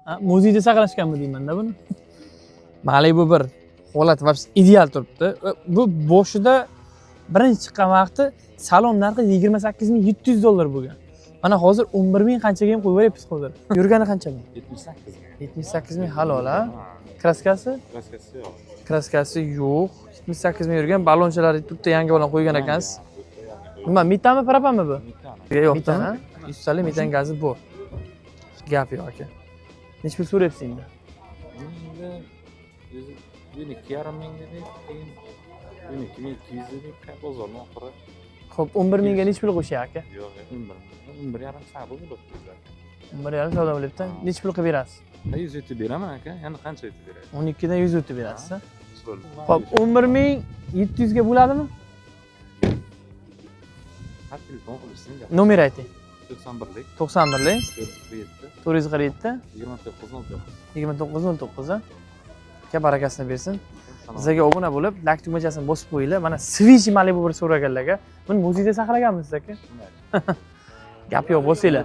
Muzeyda saqlashganmi deyman-da buni. Malibu bir holat вообще ideal turibdi. Bu boshida birinchi chiqqan vaqti salon narxi $28,700 bo'lgan. Mana hozir 11,000 qanchaga ham qo'yib beryapsiz hozir. Yurgani qancha bu? 78,000 halol a. Kraskasi? Kraskasi yo'q. Kraskasi yo'q. 78,000 yurgan, ballonchalarni bitta yangi bilan qo'ygan ekansiz. Nima, metami, propanmi bu? Yo'qmi? 100 metan gazi bu. Gap yo'q aka. Necha pul so'rayapsiz endi? Endi 2,5 ming dedik, keyin 12,200 dedik, bozorning oxiri. Xo'p, 11 mingga necha pul qo'shay aka? Yo'q, 11,5 savdo bo'libdi. 1,5 savdo bo'libdi. Necha pul qilib berasiz? 100 o'tib beraman aka, endi qancha o'tib beray? 12 dan 100 o'tib berasiz. Xo'p, 11,700 ga bo'ladimi? Har telefon qilishsin. Nomer ayting. 91lik 91lik 447 447 29 29 a. Aka barakasini bersin. Bizga obuna bo'lib, like tugmachasini bosib qo'yinglar. Mana Switch Malibu bir so'raganlarga. Buni muzeyda saqlaganmisiz aka? Gap yo'q, bosinglar.